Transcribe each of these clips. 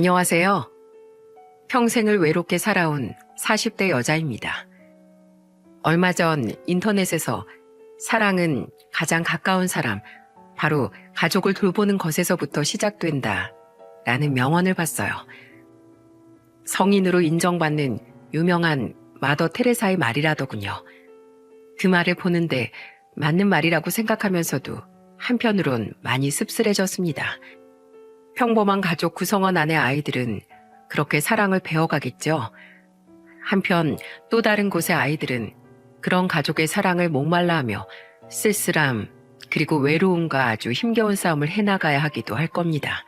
안녕하세요. 평생을 외롭게 살아온 40대 여자입니다. 얼마 전 인터넷에서 사랑은 가장 가까운 사람, 바로 가족을 돌보는 것에서부터 시작된다 라는 명언을 봤어요. 성인으로 인정받는 유명한 마더 테레사의 말이라더군요. 그 말을 보는데 맞는 말이라고 생각하면서도 한편으론 많이 씁쓸해졌습니다. 평범한 가족 구성원 안의 아이들은 그렇게 사랑을 배워가겠죠. 한편 또 다른 곳의 아이들은 그런 가족의 사랑을 목말라하며 쓸쓸함 그리고 외로움과 아주 힘겨운 싸움을 해나가야 하기도 할 겁니다.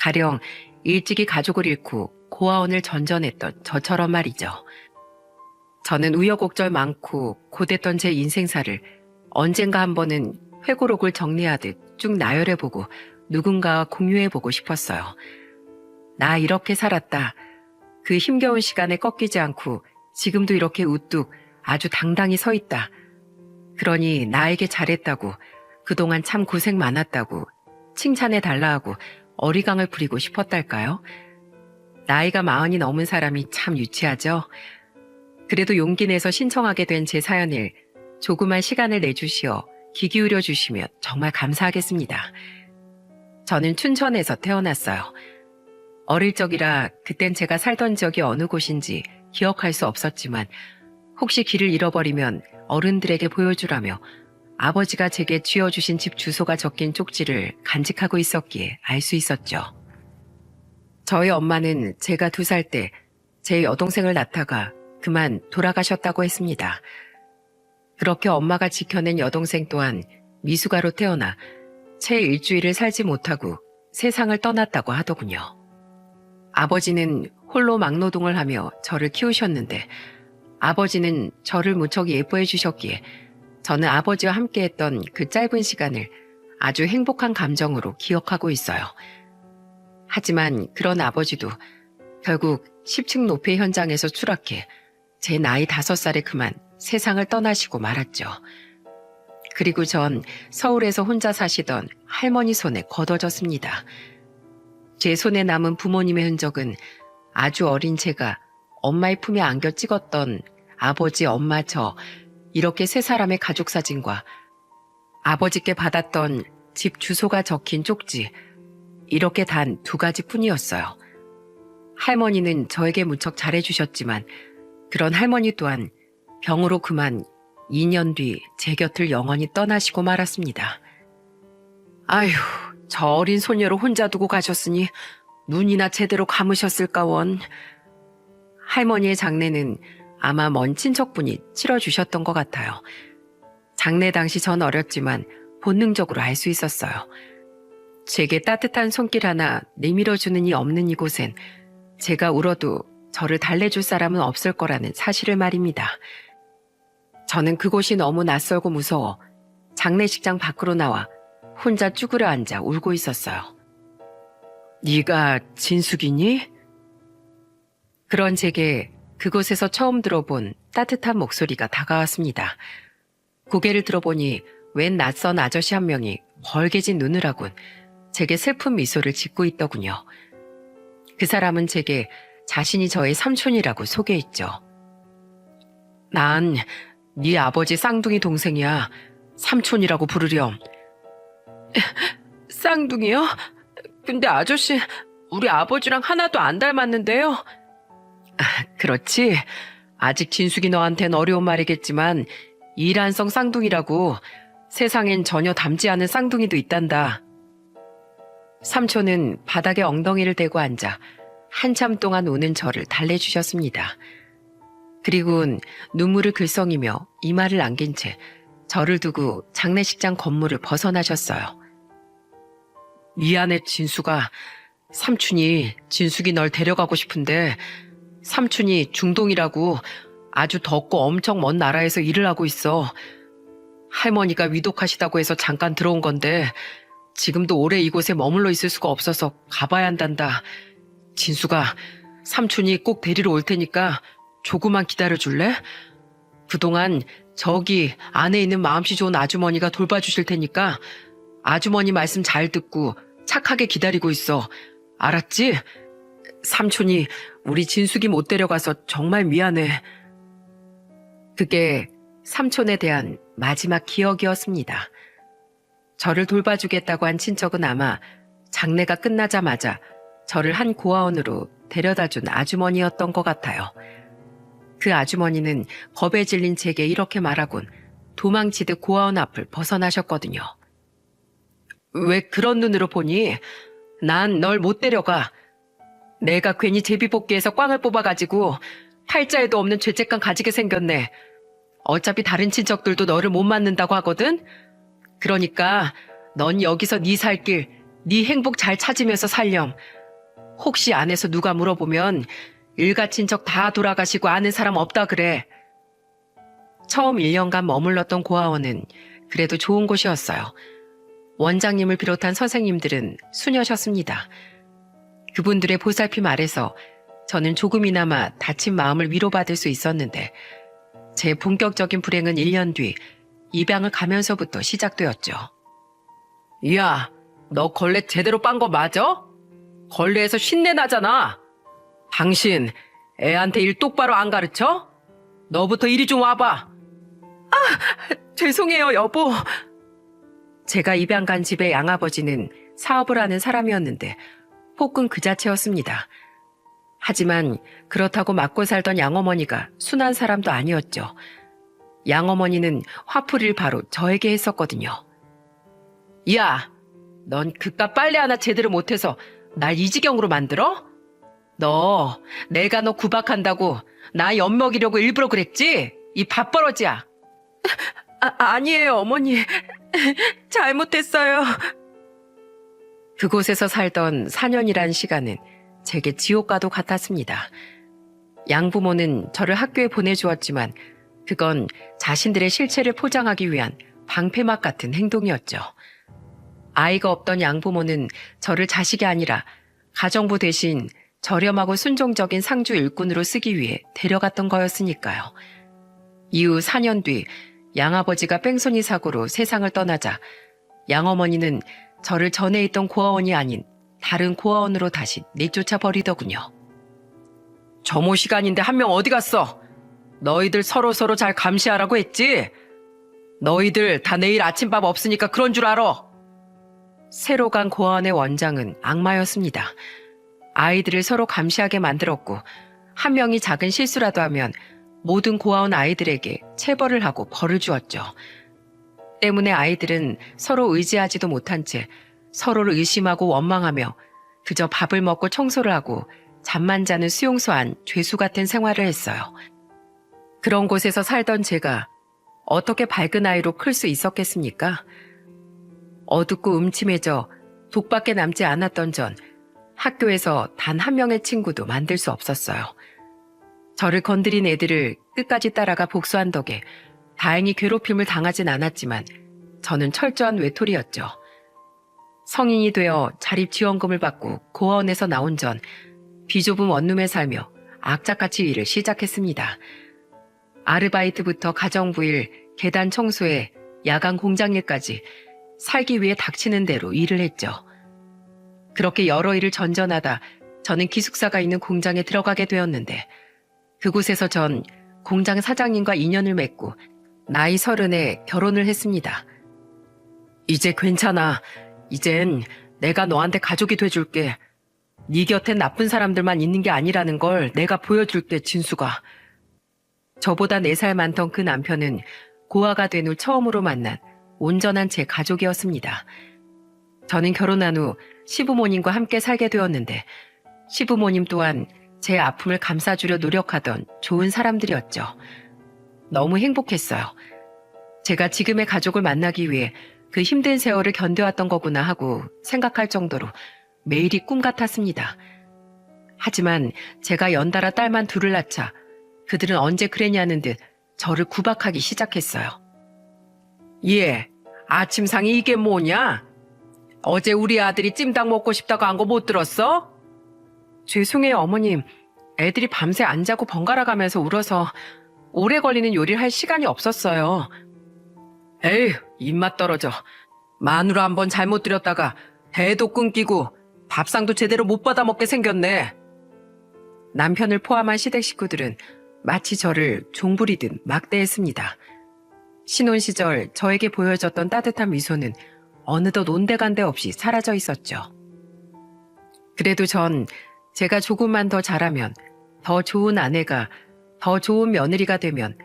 가령 일찍이 가족을 잃고 고아원을 전전했던 저처럼 말이죠. 저는 우여곡절 많고 고됐던 제 인생사를 언젠가 한 번은 회고록을 정리하듯 쭉 나열해보고 누군가와 공유해보고 싶었어요. 나 이렇게 살았다. 그 힘겨운 시간에 꺾이지 않고 지금도 이렇게 우뚝 아주 당당히 서 있다. 그러니 나에게 잘했다고, 그동안 참 고생 많았다고 칭찬해달라 하고 어리광을 부리고 싶었달까요? 나이가 40이 넘은 사람이 참 유치하죠. 그래도 용기 내서 신청하게 된 제 사연을 조그만 시간을 내주시어 귀 기울여 주시면 정말 감사하겠습니다. 저는 춘천에서 태어났어요. 어릴 적이라 그땐 제가 살던 지역이 어느 곳인지 기억할 수 없었지만 혹시 길을 잃어버리면 어른들에게 보여주라며 아버지가 제게 쥐어주신 집 주소가 적힌 쪽지를 간직하고 있었기에 알 수 있었죠. 저희 엄마는 제가 2살 때 제 여동생을 낳다가 그만 돌아가셨다고 했습니다. 그렇게 엄마가 지켜낸 여동생 또한 미숙아로 태어나 채 일주일을 살지 못하고 세상을 떠났다고 하더군요. 아버지는 홀로 막노동을 하며 저를 키우셨는데 아버지는 저를 무척 예뻐해 주셨기에 저는 아버지와 함께했던 그 짧은 시간을 아주 행복한 감정으로 기억하고 있어요. 하지만 그런 아버지도 결국 10층 높이 현장에서 추락해 제 나이 5살에 그만 세상을 떠나시고 말았죠. 그리고 전 서울에서 혼자 사시던 할머니 손에 거둬졌습니다. 제 손에 남은 부모님의 흔적은 아주 어린 제가 엄마의 품에 안겨 찍었던 아버지, 엄마, 저 이렇게 3사람의 가족 사진과 아버지께 받았던 집 주소가 적힌 쪽지, 이렇게 단 2가지 뿐이었어요. 할머니는 저에게 무척 잘해주셨지만 그런 할머니 또한 병으로 그만 2년 뒤 제 곁을 영원히 떠나시고 말았습니다. 아휴, 저 어린 소녀를 혼자 두고 가셨으니 눈이나 제대로 감으셨을까 원. 할머니의 장례는 아마 먼 친척분이 치러주셨던 것 같아요. 장례 당시 전 어렸지만 본능적으로 알 수 있었어요. 제게 따뜻한 손길 하나 내밀어주는 이 없는 이곳엔 제가 울어도 저를 달래줄 사람은 없을 거라는 사실을 말입니다. 저는 그곳이 너무 낯설고 무서워 장례식장 밖으로 나와 혼자 쭈그려 앉아 울고 있었어요. 네가 진숙이니? 그런 제게 그곳에서 처음 들어본 따뜻한 목소리가 다가왔습니다. 고개를 들어보니 웬 낯선 아저씨 한 명이 벌개진 눈을 하곤 제게 슬픈 미소를 짓고 있더군요. 그 사람은 제게 자신이 저의 삼촌이라고 소개했죠. 난 네 아버지 쌍둥이 동생이야. 삼촌이라고 부르렴. 쌍둥이요? 근데 아저씨, 우리 아버지랑 하나도 안 닮았는데요? 그렇지. 아직 진숙이 너한텐 어려운 말이겠지만 이란성 쌍둥이라고, 세상엔 전혀 닮지 않은 쌍둥이도 있단다. 삼촌은 바닥에 엉덩이를 대고 앉아 한참 동안 우는 저를 달래주셨습니다. 그리고는 눈물을 글썽이며 이마를 안긴 채 저를 두고 장례식장 건물을 벗어나셨어요. 미안해 진숙아. 삼촌이 진숙이 널 데려가고 싶은데 삼촌이 중동이라고 아주 덥고 엄청 먼 나라에서 일을 하고 있어. 할머니가 위독하시다고 해서 잠깐 들어온 건데 지금도 오래 이곳에 머물러 있을 수가 없어서 가봐야 한단다. 진숙아, 삼촌이 꼭 데리러 올 테니까 조금만 기다려줄래? 그동안 저기 안에 있는 마음씨 좋은 아주머니가 돌봐주실 테니까 아주머니 말씀 잘 듣고 착하게 기다리고 있어. 알았지? 삼촌이 우리 진숙이 못 데려가서 정말 미안해. 그게 삼촌에 대한 마지막 기억이었습니다. 저를 돌봐주겠다고 한 친척은 아마 장례가 끝나자마자 저를 한 고아원으로 데려다준 아주머니였던 것 같아요. 그 아주머니는 겁에 질린 제게 이렇게 말하곤 도망치듯 고아원 앞을 벗어나셨거든요. 왜 그런 눈으로 보니? 난 널 못 데려가. 내가 괜히 제비뽑기에서 꽝을 뽑아가지고 팔자에도 없는 죄책감 가지게 생겼네. 어차피 다른 친척들도 너를 못 만난다고 하거든? 그러니까 넌 여기서 네 살 길, 네 행복 잘 찾으면서 살렴. 혹시 안에서 누가 물어보면 일가 친척 다 돌아가시고 아는 사람 없다 그래. 처음 1년간 머물렀던 고아원은 그래도 좋은 곳이었어요. 원장님을 비롯한 선생님들은 수녀셨습니다. 그분들의 보살핌 아래서 저는 조금이나마 다친 마음을 위로받을 수 있었는데 제 본격적인 불행은 1년 뒤 입양을 가면서부터 시작되었죠. 야, 너 걸레 제대로 빤 거 맞아? 걸레에서 쉰내 나잖아. 당신 애한테 일 똑바로 안 가르쳐? 너부터 이리 좀 와봐. 죄송해요, 여보. 제가 입양 간 집의 양아버지는 사업을 하는 사람이었는데 폭군 그 자체였습니다. 하지만 그렇다고 맞고 살던 양어머니가 순한 사람도 아니었죠. 양어머니는 화풀이를 바로 저에게 했었거든요. 야, 넌 그깟 빨래 하나 제대로 못해서 날 이 지경으로 만들어? 내가 너 구박한다고 나 엿먹이려고 일부러 그랬지? 이 밥버러지야. 아니에요, 어머니. 잘못했어요. 그곳에서 살던 4년이란 시간은 제게 지옥과도 같았습니다. 양부모는 저를 학교에 보내주었지만 그건 자신들의 실체를 포장하기 위한 방패막 같은 행동이었죠. 아이가 없던 양부모는 저를 자식이 아니라 가정부 대신 저렴하고 순종적인 상주 일꾼으로 쓰기 위해 데려갔던 거였으니까요. 이후 4년 뒤 양아버지가 뺑소니 사고로 세상을 떠나자 양어머니는 저를 전에 있던 고아원이 아닌 다른 고아원으로 다시 내쫓아 버리더군요. 점호 시간인데 한 명 어디 갔어? 너희들 서로서로 잘 감시하라고 했지? 너희들 다 내일 아침밥 없으니까 그런 줄 알아. 새로 간 고아원의 원장은 악마였습니다. 아이들을 서로 감시하게 만들었고 한 명이 작은 실수라도 하면 모든 고아원 아이들에게 체벌을 하고 벌을 주었죠. 때문에 아이들은 서로 의지하지도 못한 채 서로를 의심하고 원망하며 그저 밥을 먹고 청소를 하고 잠만 자는 수용소 안 죄수 같은 생활을 했어요. 그런 곳에서 살던 제가 어떻게 밝은 아이로 클 수 있었겠습니까? 어둡고 음침해져 독밖에 남지 않았던 전 학교에서 단 한 명의 친구도 만들 수 없었어요. 저를 건드린 애들을 끝까지 따라가 복수한 덕에 다행히 괴롭힘을 당하진 않았지만 저는 철저한 외톨이였죠. 성인이 되어 자립지원금을 받고 고아원에서 나온 전 비좁은 원룸에 살며 악착같이 일을 시작했습니다. 아르바이트부터 가정부일, 계단 청소에 야간 공장일까지 살기 위해 닥치는 대로 일을 했죠. 그렇게 여러 일을 전전하다 저는 기숙사가 있는 공장에 들어가게 되었는데 그곳에서 전 공장 사장님과 인연을 맺고 나이 30에 결혼을 했습니다. 이제 괜찮아. 이젠 내가 너한테 가족이 돼줄게. 네 곁엔 나쁜 사람들만 있는 게 아니라는 걸 내가 보여줄게, 진수가. 저보다 4살 많던 그 남편은 고아가 된 후 처음으로 만난 온전한 제 가족이었습니다. 저는 결혼한 후 시부모님과 함께 살게 되었는데 시부모님 또한 제 아픔을 감싸주려 노력하던 좋은 사람들이었죠. 너무 행복했어요. 제가 지금의 가족을 만나기 위해 그 힘든 세월을 견뎌왔던 거구나 하고 생각할 정도로 매일이 꿈 같았습니다. 하지만 제가 연달아 딸만 둘을 낳자 그들은 언제 그랬냐는 듯 저를 구박하기 시작했어요. 얘, 아침상이 이게 뭐냐? 어제 우리 아들이 찜닭 먹고 싶다고 한 거 못 들었어? 죄송해요, 어머님. 애들이 밤새 안 자고 번갈아 가면서 울어서 오래 걸리는 요리를 할 시간이 없었어요. 에휴, 입맛 떨어져. 마누라 한번 잘못 들였다가 배도 끊기고 밥상도 제대로 못 받아 먹게 생겼네. 남편을 포함한 시댁 식구들은 마치 저를 종부리듯 막대했습니다. 신혼 시절 저에게 보여줬던 따뜻한 미소는 어느덧 온데간데 없이 사라져 있었죠. 그래도 전 제가 조금만 더 잘하면, 더 좋은 아내가, 더 좋은 며느리가 되면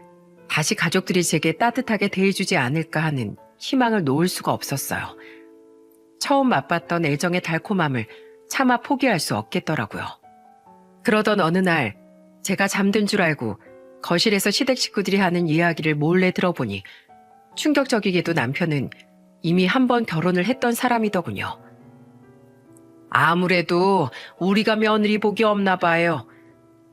다시 가족들이 제게 따뜻하게 대해주지 않을까 하는 희망을 놓을 수가 없었어요. 처음 맛봤던 애정의 달콤함을 차마 포기할 수 없겠더라고요. 그러던 어느 날 제가 잠든 줄 알고 거실에서 시댁 식구들이 하는 이야기를 몰래 들어보니 충격적이게도 남편은 이미 한 번 결혼을 했던 사람이더군요. 아무래도 우리가 며느리 복이 없나 봐요.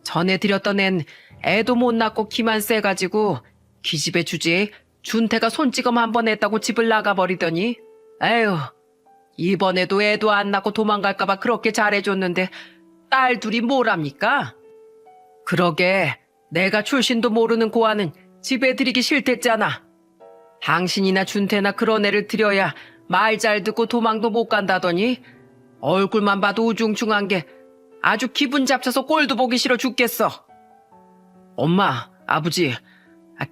전에 들였던 앤 애도 못 낳고 기만 세가지고 기집애 주제에 준태가 손찌검 한 번 했다고 집을 나가버리더니 에휴, 이번에도 애도 안 낳고 도망갈까봐 그렇게 잘해줬는데 딸 둘이 뭐랍니까? 그러게 내가 출신도 모르는 고아는 집에 들이기 싫댔잖아. 당신이나 준태나 그런 애를 들여야 말 잘 듣고 도망도 못 간다더니 얼굴만 봐도 우중충한 게 아주 기분 잡쳐서 꼴도 보기 싫어 죽겠어. 엄마, 아버지,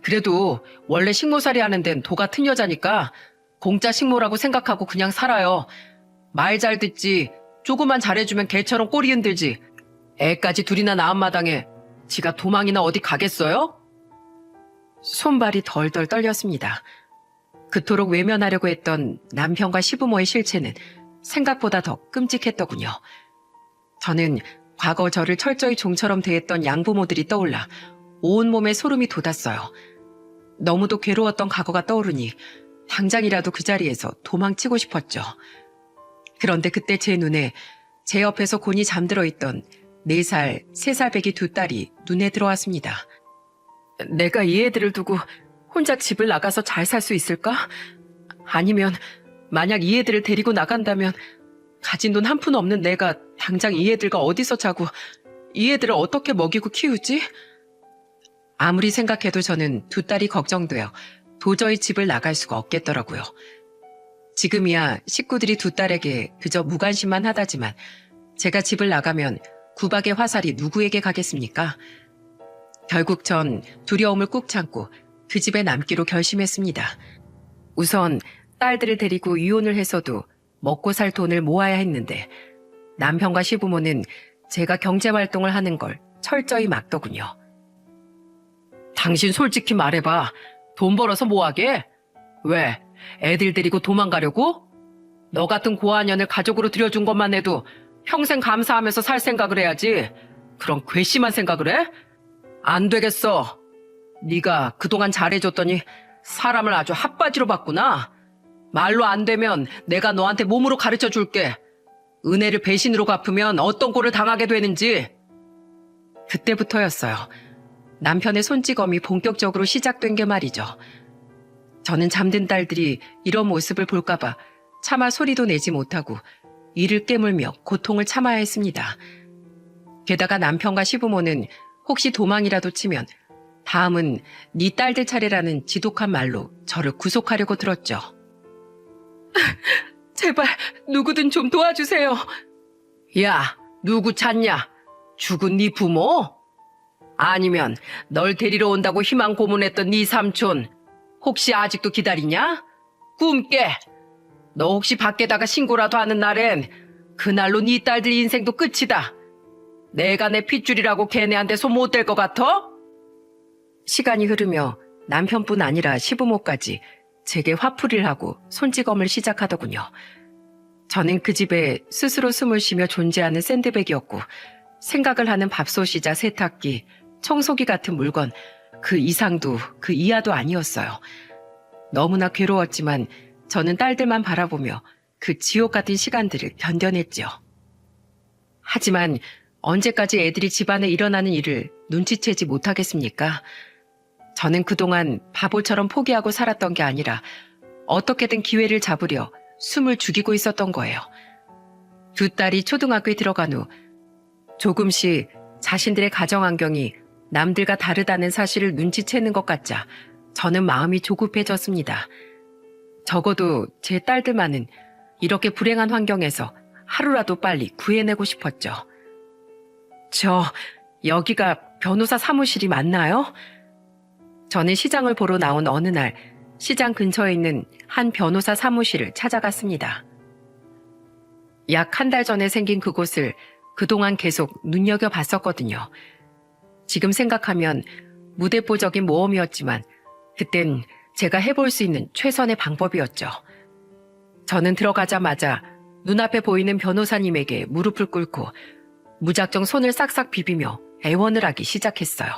그래도 원래 식모살이 하는 데는 도 같은 여자니까 공짜 식모라고 생각하고 그냥 살아요. 말 잘 듣지, 조금만 잘해주면 개처럼 꼬리 흔들지. 애까지 둘이나 낳은 마당에 지가 도망이나 어디 가겠어요? 손발이 덜덜 떨렸습니다. 그토록 외면하려고 했던 남편과 시부모의 실체는 생각보다 더 끔찍했더군요. 저는 과거 저를 철저히 종처럼 대했던 양부모들이 떠올라 온몸에 소름이 돋았어요. 너무도 괴로웠던 과거가 떠오르니 당장이라도 그 자리에서 도망치고 싶었죠. 그런데 그때 제 눈에 제 옆에서 곤히 잠들어 있던 4살, 3살 배기 두 딸이 눈에 들어왔습니다. 내가 이 애들을 두고 혼자 집을 나가서 잘 살 수 있을까? 아니면 만약 이 애들을 데리고 나간다면 가진 돈 한 푼 없는 내가 당장 이 애들과 어디서 자고 이 애들을 어떻게 먹이고 키우지? 아무리 생각해도 저는 두 딸이 걱정되어 도저히 집을 나갈 수가 없겠더라고요. 지금이야 식구들이 두 딸에게 그저 무관심만 하다지만 제가 집을 나가면 구박의 화살이 누구에게 가겠습니까? 결국 전 두려움을 꾹 참고 그 집에 남기로 결심했습니다. 우선 딸들을 데리고 이혼을 해서도 먹고 살 돈을 모아야 했는데 남편과 시부모는 제가 경제활동을 하는 걸 철저히 막더군요. 당신 솔직히 말해봐. 돈 벌어서 뭐하게? 왜? 애들 데리고 도망가려고? 너 같은 고아년을 가족으로 들여준 것만 해도 평생 감사하면서 살 생각을 해야지. 그런 괘씸한 생각을 해? 안 되겠어. 네가 그동안 잘해줬더니 사람을 아주 핫바지로 봤구나. 말로 안 되면 내가 너한테 몸으로 가르쳐 줄게. 은혜를 배신으로 갚으면 어떤 꼴을 당하게 되는지. 그때부터였어요. 남편의 손찌검이 본격적으로 시작된 게 말이죠. 저는 잠든 딸들이 이런 모습을 볼까봐 차마 소리도 내지 못하고 이를 깨물며 고통을 참아야 했습니다. 게다가 남편과 시부모는 혹시 도망이라도 치면 다음은 네 딸들 차례라는 지독한 말로 저를 구속하려고 들었죠. 제발 누구든 좀 도와주세요. 야, 누구 찾냐? 죽은 네 부모? 아니면 널 데리러 온다고 희망 고문했던 네 삼촌 혹시 아직도 기다리냐? 꿈깨. 너 혹시 밖에다가 신고라도 하는 날엔 그날로 네 딸들 인생도 끝이다. 내가 내 핏줄이라고 걔네한테 손 못 댈 것 같아? 시간이 흐르며 남편뿐 아니라 시부모까지 제게 화풀이를 하고 손찌검을 시작하더군요. 저는 그 집에 스스로 숨을 쉬며 존재하는 샌드백이었고 생각을 하는 밥솥이자 세탁기, 청소기 같은 물건 그 이상도 그 이하도 아니었어요. 너무나 괴로웠지만 저는 딸들만 바라보며 그 지옥 같은 시간들을 견뎌냈죠. 하지만 언제까지 애들이 집안에 일어나는 일을 눈치채지 못하겠습니까? 저는 그동안 바보처럼 포기하고 살았던 게 아니라 어떻게든 기회를 잡으려 숨을 죽이고 있었던 거예요. 두 딸이 초등학교에 들어간 후 조금씩 자신들의 가정 환경이 남들과 다르다는 사실을 눈치채는 것 같자 저는 마음이 조급해졌습니다. 적어도 제 딸들만은 이렇게 불행한 환경에서 하루라도 빨리 구해내고 싶었죠. 저 여기가 변호사 사무실이 맞나요? 저는 시장을 보러 나온 어느 날 시장 근처에 있는 한 변호사 사무실을 찾아갔습니다. 약 한 달 전에 생긴 그곳을 그동안 계속 눈여겨봤었거든요. 지금 생각하면 무대뽀적인 모험이었지만 그땐 제가 해볼 수 있는 최선의 방법이었죠. 저는 들어가자마자 눈앞에 보이는 변호사님에게 무릎을 꿇고 무작정 손을 싹싹 비비며 애원을 하기 시작했어요.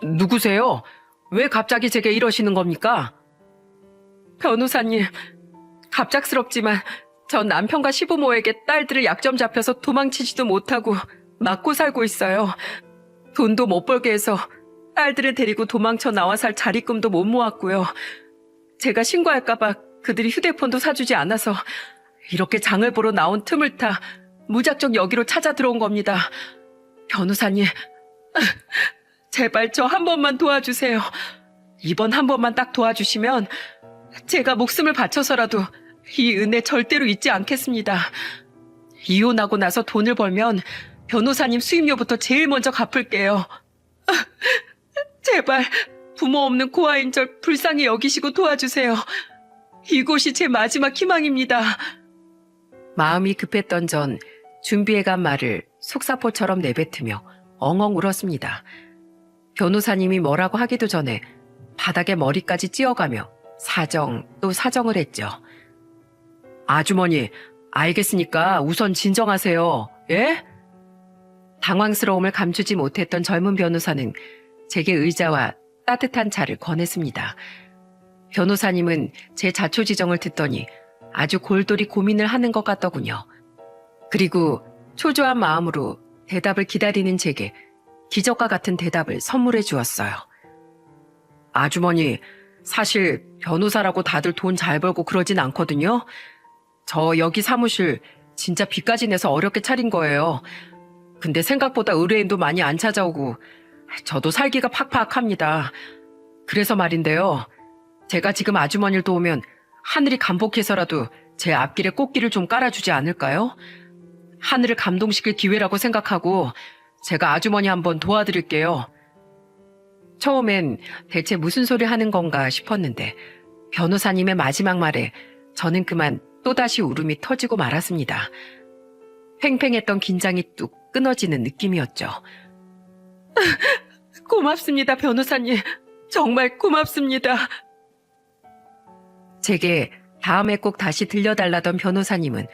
누구세요? 왜 갑자기 제게 이러시는 겁니까? 변호사님, 갑작스럽지만 전 남편과 시부모에게 딸들을 약점 잡혀서 도망치지도 못하고 맞고 살고 있어요. 돈도 못 벌게 해서 딸들을 데리고 도망쳐 나와 살 자리금도 못 모았고요. 제가 신고할까봐 그들이 휴대폰도 사주지 않아서 이렇게 장을 보러 나온 틈을 타 무작정 여기로 찾아 들어온 겁니다. 변호사님, 제발 저 한 번만 도와주세요. 이번 한 번만 딱 도와주시면 제가 목숨을 바쳐서라도 이 은혜 절대로 잊지 않겠습니다. 이혼하고 나서 돈을 벌면 변호사님 수임료부터 제일 먼저 갚을게요. 제발 부모 없는 고아인 절 불쌍히 여기시고 도와주세요. 이곳이 제 마지막 희망입니다. 마음이 급했던 전 준비해간 말을 속사포처럼 내뱉으며 엉엉 울었습니다. 변호사님이 뭐라고 하기도 전에 바닥에 머리까지 찧어가며 사정 또 사정을 했죠. 아주머니, 알겠으니까 우선 진정하세요. 예? 당황스러움을 감추지 못했던 젊은 변호사는 제게 의자와 따뜻한 차를 권했습니다. 변호사님은 제 자초지정을 듣더니 아주 골똘히 고민을 하는 것 같더군요. 그리고 초조한 마음으로 대답을 기다리는 제게 기적과 같은 대답을 선물해 주었어요. 아주머니, 사실 변호사라고 다들 돈 잘 벌고 그러진 않거든요. 저 여기 사무실 진짜 빚까지 내서 어렵게 차린 거예요. 근데 생각보다 의뢰인도 많이 안 찾아오고 저도 살기가 팍팍합니다. 그래서 말인데요. 제가 지금 아주머니를 도우면 하늘이 감복해서라도 제 앞길에 꽃길을 좀 깔아주지 않을까요? 하늘을 감동시킬 기회라고 생각하고 제가 아주머니 한번 도와드릴게요. 처음엔 대체 무슨 소리 하는 건가 싶었는데 변호사님의 마지막 말에 저는 그만 또다시 울음이 터지고 말았습니다. 팽팽했던 긴장이 뚝 끊어지는 느낌이었죠. 고맙습니다, 변호사님. 정말 고맙습니다. 제게 다음에 꼭 다시 들려달라던 변호사님은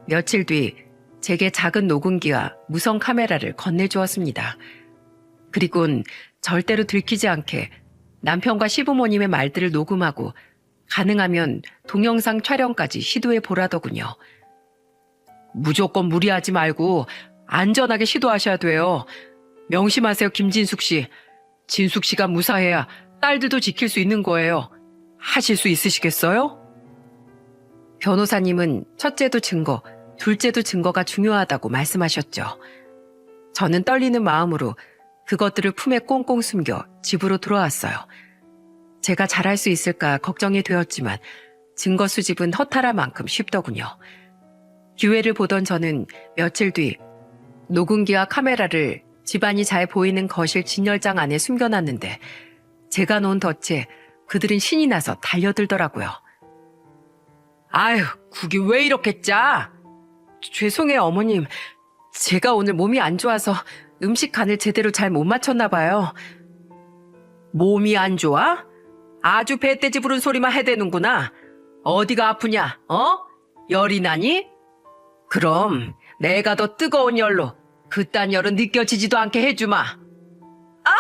며칠 뒤 제게 작은 녹음기와 무선 카메라를 건네주었습니다. 그리곤 절대로 들키지 않게 남편과 시부모님의 말들을 녹음하고 가능하면 동영상 촬영까지 시도해 보라더군요. 무조건 무리하지 말고 안전하게 시도하셔야 돼요. 명심하세요, 김진숙 씨. 진숙 씨가 무사해야 딸들도 지킬 수 있는 거예요. 하실 수 있으시겠어요? 변호사님은 첫째도 증거, 둘째도 증거가 중요하다고 말씀하셨죠. 저는 떨리는 마음으로 그것들을 품에 꽁꽁 숨겨 집으로 돌아왔어요. 제가 잘할 수 있을까 걱정이 되었지만 증거 수집은 허탈할 만큼 쉽더군요. 기회를 보던 저는 며칠 뒤 녹음기와 카메라를 집안이 잘 보이는 거실 진열장 안에 숨겨놨는데 제가 놓은 덫에 그들은 신이 나서 달려들더라고요. 아유, 국이 왜 이렇게 짜? 죄송해요, 어머님. 제가 오늘 몸이 안 좋아서 음식 간을 제대로 잘 못 맞췄나 봐요. 몸이 안 좋아? 아주 배떼지 부른 소리만 해대는구나. 어디가 아프냐? 열이 나니? 그럼 내가 더 뜨거운 열로 그딴 열은 느껴지지도 않게 해주마. 아!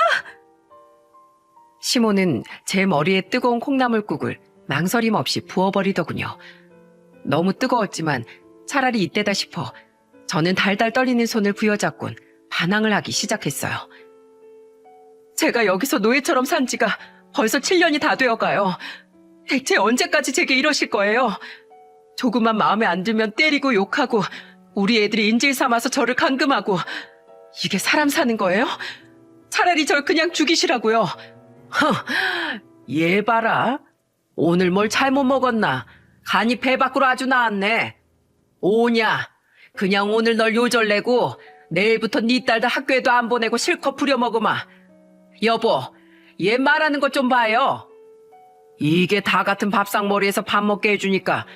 시모는 제 머리에 뜨거운 콩나물국을 망설임 없이 부어버리더군요. 너무 뜨거웠지만 차라리 이때다 싶어 저는 달달 떨리는 손을 부여잡곤 반항을 하기 시작했어요. 제가 여기서 노예처럼 산 지가 벌써 7년이 다 되어가요. 대체 언제까지 제게 이러실 거예요? 조금만 마음에 안 들면 때리고 욕하고 우리 애들이 인질 삼아서 저를 감금하고 이게 사람 사는 거예요? 차라리 절 그냥 죽이시라고요. 얘 봐라. 오늘 뭘 잘못 먹었나? 간이 배 밖으로 아주 나왔네. 오냐? 그냥 오늘 널 요절내고 내일부터 네 딸도 학교에도 안 보내고 실컷 부려먹으마. 여보, 얘 말하는 것 좀 봐요. 이게 다 같은 밥상머리에서 밥 먹게 해주니까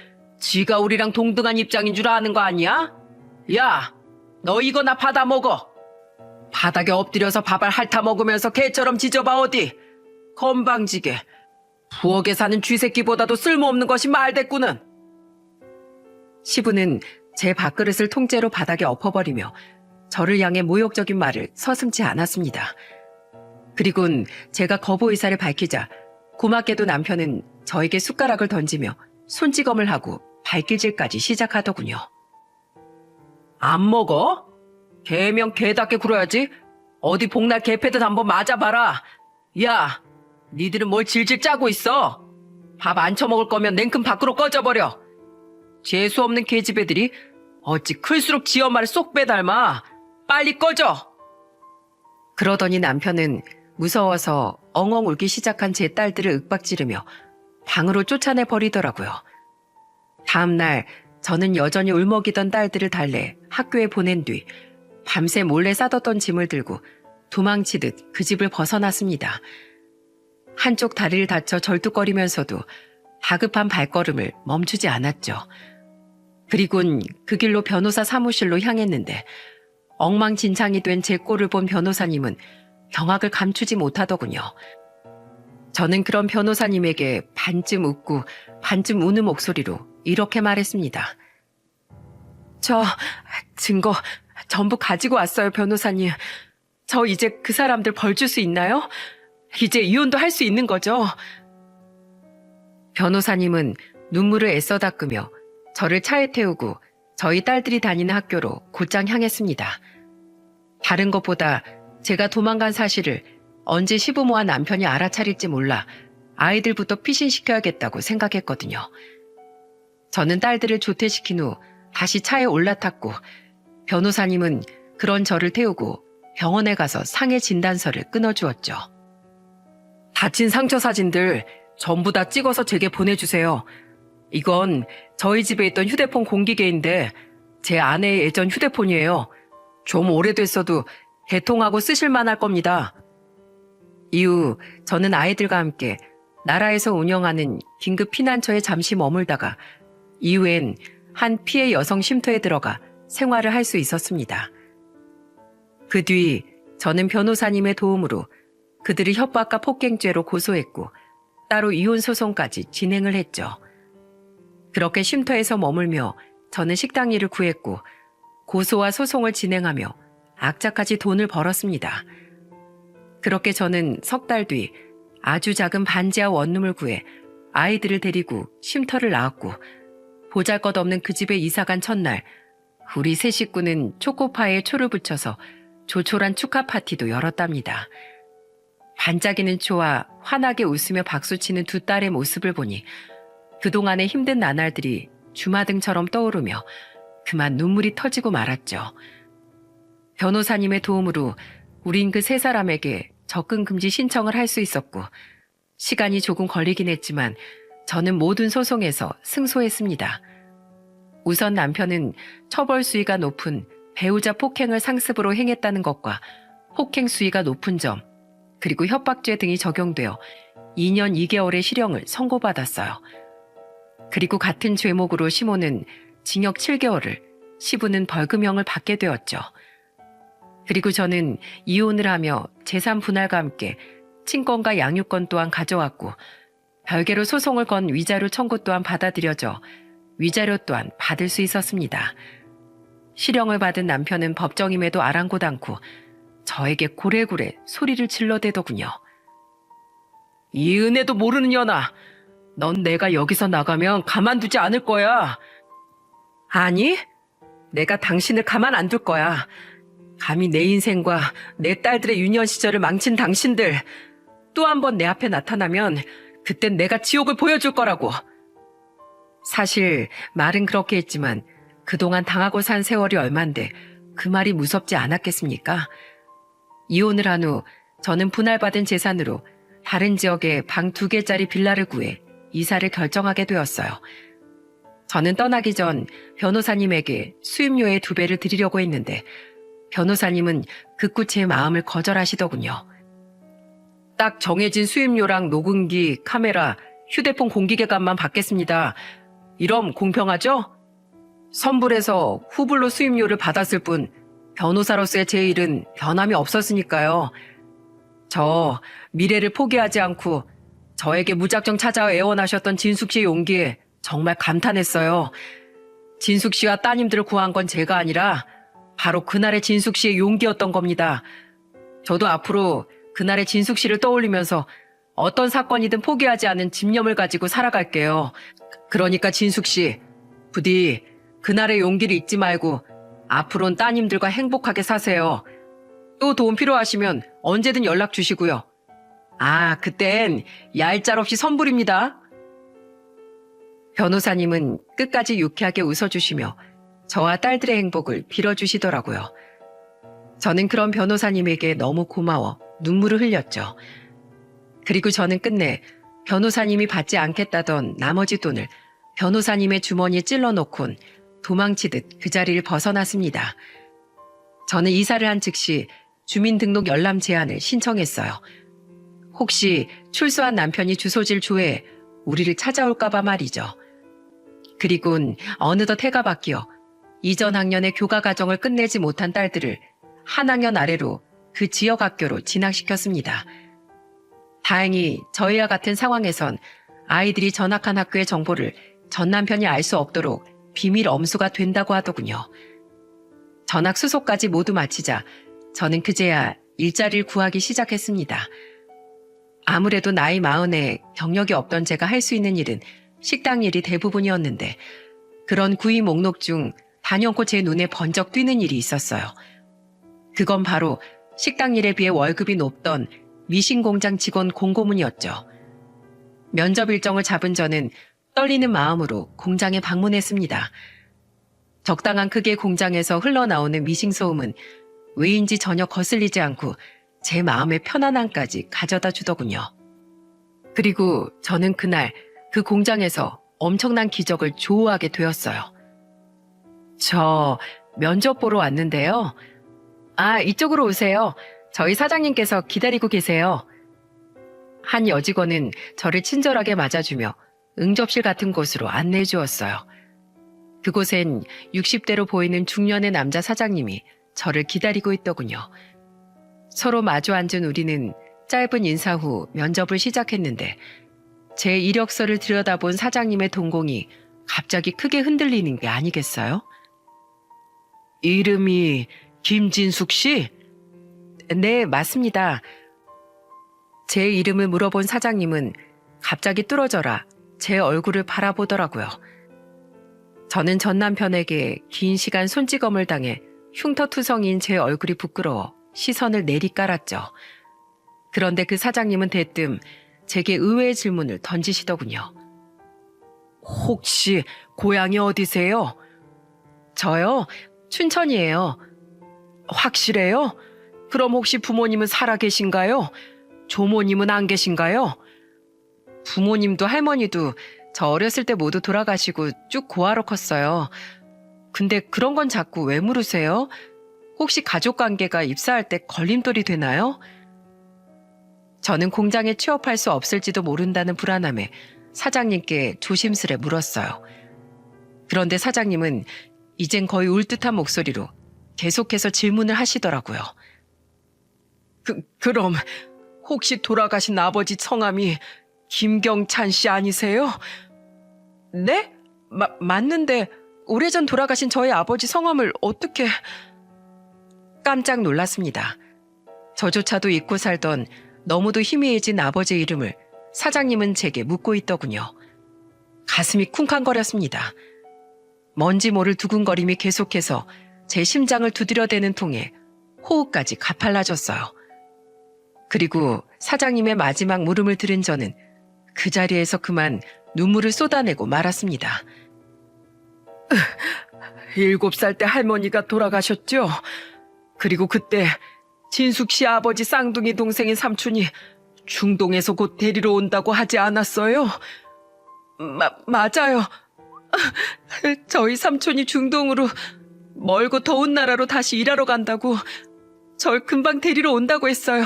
지가 우리랑 동등한 입장인 줄 아는 거 아니야? 야, 너 이거나 받아 먹어. 바닥에 엎드려서 밥을 핥아 먹으면서 개처럼 지져봐 어디. 건방지게. 부엌에 사는 쥐새끼보다도 쓸모없는 것이 말대꾸는. 시부는 제 밥그릇을 통째로 바닥에 엎어버리며 저를 향해 모욕적인 말을 서슴지 않았습니다. 그리곤 제가 거부 의사를 밝히자 고맙게도 남편은 저에게 숟가락을 던지며 손찌검을 하고 발길질까지 시작하더군요. 안 먹어? 개면 개답게 굴어야지. 어디 복날 개패듯 한번 맞아봐라. 야, 니들은 뭘 질질 짜고 있어? 밥 안 처먹을 거면 냉큼 밖으로 꺼져버려. 재수없는 계집애들이 어찌 클수록 지 엄마를 쏙 빼닮아. 빨리 꺼져. 그러더니 남편은 무서워서 엉엉 울기 시작한 제 딸들을 윽박지르며 방으로 쫓아내 버리더라고요. 다음 날 저는 여전히 울먹이던 딸들을 달래 학교에 보낸 뒤 밤새 몰래 싸뒀던 짐을 들고 도망치듯 그 집을 벗어났습니다. 한쪽 다리를 다쳐 절뚝거리면서도 다급한 발걸음을 멈추지 않았죠. 그리곤 그 길로 변호사 사무실로 향했는데 엉망진창이 된 제 꼴을 본 변호사님은 경악을 감추지 못하더군요. 저는 그런 변호사님에게 반쯤 웃고 반쯤 우는 목소리로 이렇게 말했습니다. 저 증거 전부 가지고 왔어요, 변호사님. 저 이제 그 사람들 벌 줄 수 있나요? 이제 이혼도 할 수 있는 거죠? 변호사님은 눈물을 애써 닦으며 저를 차에 태우고 저희 딸들이 다니는 학교로 곧장 향했습니다. 다른 것보다 제가 도망간 사실을 언제 시부모와 남편이 알아차릴지 몰라 아이들부터 피신시켜야겠다고 생각했거든요. 저는 딸들을 조퇴시킨 후 다시 차에 올라탔고 변호사님은 그런 저를 태우고 병원에 가서 상해 진단서를 끊어주었죠. 다친 상처 사진들 전부 다 찍어서 제게 보내주세요. 이건 저희 집에 있던 휴대폰 공기계인데 제 아내의 예전 휴대폰이에요. 좀 오래됐어도 개통하고 쓰실만 할 겁니다. 이후 저는 아이들과 함께 나라에서 운영하는 긴급 피난처에 잠시 머물다가 이후엔 한 피해 여성 쉼터에 들어가 생활을 할 수 있었습니다. 그 뒤 저는 변호사님의 도움으로 그들을 협박과 폭행죄로 고소했고 따로 이혼 소송까지 진행을 했죠. 그렇게 쉼터에서 머물며 저는 식당 일을 구했고 고소와 소송을 진행하며 악착같이 돈을 벌었습니다. 그렇게 저는 석 달 뒤 아주 작은 반지하 원룸을 구해 아이들을 데리고 쉼터를 나왔고 보잘것없는 그 집에 이사간 첫날 우리 세 식구는 초코파이에 초를 붙여서 조촐한 축하 파티도 열었답니다. 반짝이는 초와 환하게 웃으며 박수치는 두 딸의 모습을 보니 그동안의 힘든 나날들이 주마등처럼 떠오르며 그만 눈물이 터지고 말았죠. 변호사님의 도움으로 우린 그 세 사람에게 접근 금지 신청을 할 수 있었고 시간이 조금 걸리긴 했지만 저는 모든 소송에서 승소했습니다. 우선 남편은 처벌 수위가 높은 배우자 폭행을 상습으로 행했다는 것과 폭행 수위가 높은 점, 그리고 협박죄 등이 적용되어 2년 2개월의 실형을 선고받았어요. 그리고 같은 죄목으로 시모는 징역 7개월을, 시부는 벌금형을 받게 되었죠. 그리고 저는 이혼을 하며 재산 분할과 함께 친권과 양육권 또한 가져왔고 별개로 소송을 건 위자료 청구 또한 받아들여져 위자료 또한 받을 수 있었습니다. 실형을 받은 남편은 법정임에도 아랑곳 않고 저에게 고래고래 소리를 질러대더군요. 이 은혜도 모르는 년아, 넌 내가 여기서 나가면 가만두지 않을 거야. 아니, 내가 당신을 가만 안 둘 거야. 감히 내 인생과 내 딸들의 유년 시절을 망친 당신들, 또 한 번 내 앞에 나타나면 그땐 내가 지옥을 보여줄 거라고. 사실 말은 그렇게 했지만 그동안 당하고 산 세월이 얼만데 그 말이 무섭지 않았겠습니까? 이혼을 한 후 저는 분할받은 재산으로 다른 지역에 방 2개짜리 빌라를 구해 이사를 결정하게 되었어요. 저는 떠나기 전 변호사님에게 수임료의 2배를 드리려고 했는데 변호사님은 극구 제 마음을 거절하시더군요. 딱 정해진 수입료랑 녹음기, 카메라, 휴대폰 공기계값만 받겠습니다. 이럼 공평하죠? 선불해서 후불로 수입료를 받았을 뿐 변호사로서의 제 일은 변함이 없었으니까요. 저 미래를 포기하지 않고 저에게 무작정 찾아와 애원하셨던 진숙 씨의 용기에 정말 감탄했어요. 진숙 씨와 따님들을 구한 건 제가 아니라 바로 그날의 진숙 씨의 용기였던 겁니다. 저도 앞으로 그날의 진숙 씨를 떠올리면서 어떤 사건이든 포기하지 않은 집념을 가지고 살아갈게요. 그러니까 진숙 씨, 부디 그날의 용기를 잊지 말고 앞으로는 따님들과 행복하게 사세요. 또 도움 필요하시면 언제든 연락 주시고요. 아, 그땐 얄짤없이 선불입니다. 변호사님은 끝까지 유쾌하게 웃어주시며 저와 딸들의 행복을 빌어주시더라고요. 저는 그런 변호사님에게 너무 고마워 눈물을 흘렸죠. 그리고 저는 끝내 변호사님이 받지 않겠다던 나머지 돈을 변호사님의 주머니에 찔러놓곤 도망치듯 그 자리를 벗어났습니다. 저는 이사를 한 즉시 주민등록 열람 제한을 신청했어요. 혹시 출소한 남편이 주소지를 조회해 우리를 찾아올까봐 말이죠. 그리곤 어느덧 해가 바뀌어 이전 학년의 교과 과정을 끝내지 못한 딸들을 한 학년 아래로 그 지역 학교로 진학시켰습니다. 다행히 저희와 같은 상황에선 아이들이 전학한 학교의 정보를 전 남편이 알 수 없도록 비밀 엄수가 된다고 하더군요. 전학 수속까지 모두 마치자 저는 그제야 일자리를 구하기 시작했습니다. 아무래도 나이 40에 경력이 없던 제가 할 수 있는 일은 식당 일이 대부분이었는데 그런 구의 목록 중 단연코 제 눈에 번쩍 띄는 일이 있었어요. 그건 바로 식당 일에 비해 월급이 높던 미싱공장 직원 공고문이었죠. 면접 일정을 잡은 저는 떨리는 마음으로 공장에 방문했습니다. 적당한 크기의 공장에서 흘러나오는 미싱소음은 왜인지 전혀 거슬리지 않고 제 마음의 편안함까지 가져다 주더군요. 그리고 저는 그날 그 공장에서 엄청난 기적을 조우하게 되었어요. 저 면접 보러 왔는데요. 아, 이쪽으로 오세요. 저희 사장님께서 기다리고 계세요. 한 여직원은 저를 친절하게 맞아주며 응접실 같은 곳으로 안내해 주었어요. 그곳엔 60대로 보이는 중년의 남자 사장님이 저를 기다리고 있더군요. 서로 마주 앉은 우리는 짧은 인사 후 면접을 시작했는데 제 이력서를 들여다본 사장님의 동공이 갑자기 크게 흔들리는 게 아니겠어요? 이름이 김진숙 씨? 네, 맞습니다. 제 이름을 물어본 사장님은 갑자기 뚫어져라 제 얼굴을 바라보더라고요. 저는 전 남편에게 긴 시간 손찌검을 당해 흉터투성이인 제 얼굴이 부끄러워 시선을 내리깔았죠. 그런데 그 사장님은 대뜸 제게 의외의 질문을 던지시더군요. 혹시 고향이 어디세요? 저요? 춘천이에요. 확실해요? 그럼 혹시 부모님은 살아계신가요? 조모님은 안 계신가요? 부모님도 할머니도 저 어렸을 때 모두 돌아가시고 쭉 고아로 컸어요. 근데 그런 건 자꾸 왜 물으세요? 혹시 가족관계가 입사할 때 걸림돌이 되나요? 저는 공장에 취업할 수 없을지도 모른다는 불안함에 사장님께 조심스레 물었어요. 그런데 사장님은 이젠 거의 울 듯한 목소리로 계속해서 질문을 하시더라고요. 그럼 혹시 돌아가신 아버지 성함이 김경찬 씨 아니세요? 네? 맞는데 오래전 돌아가신 저희 아버지 성함을 어떻게... 깜짝 놀랐습니다. 저조차도 잊고 살던 너무도 희미해진 아버지의 이름을 사장님은 제게 묻고 있더군요. 가슴이 쿵쾅거렸습니다. 뭔지 모를 두근거림이 계속해서 제 심장을 두드려대는 통에 호흡까지 가팔라졌어요. 그리고 사장님의 마지막 물음을 들은 저는 그 자리에서 그만 눈물을 쏟아내고 말았습니다. 7살 때 할머니가 돌아가셨죠? 그리고 그때 진숙 씨 아버지 쌍둥이 동생인 삼촌이 중동에서 곧 데리러 온다고 하지 않았어요? 맞아요. 저희 삼촌이 중동으로 멀고 더운 나라로 다시 일하러 간다고 절 금방 데리러 온다고 했어요.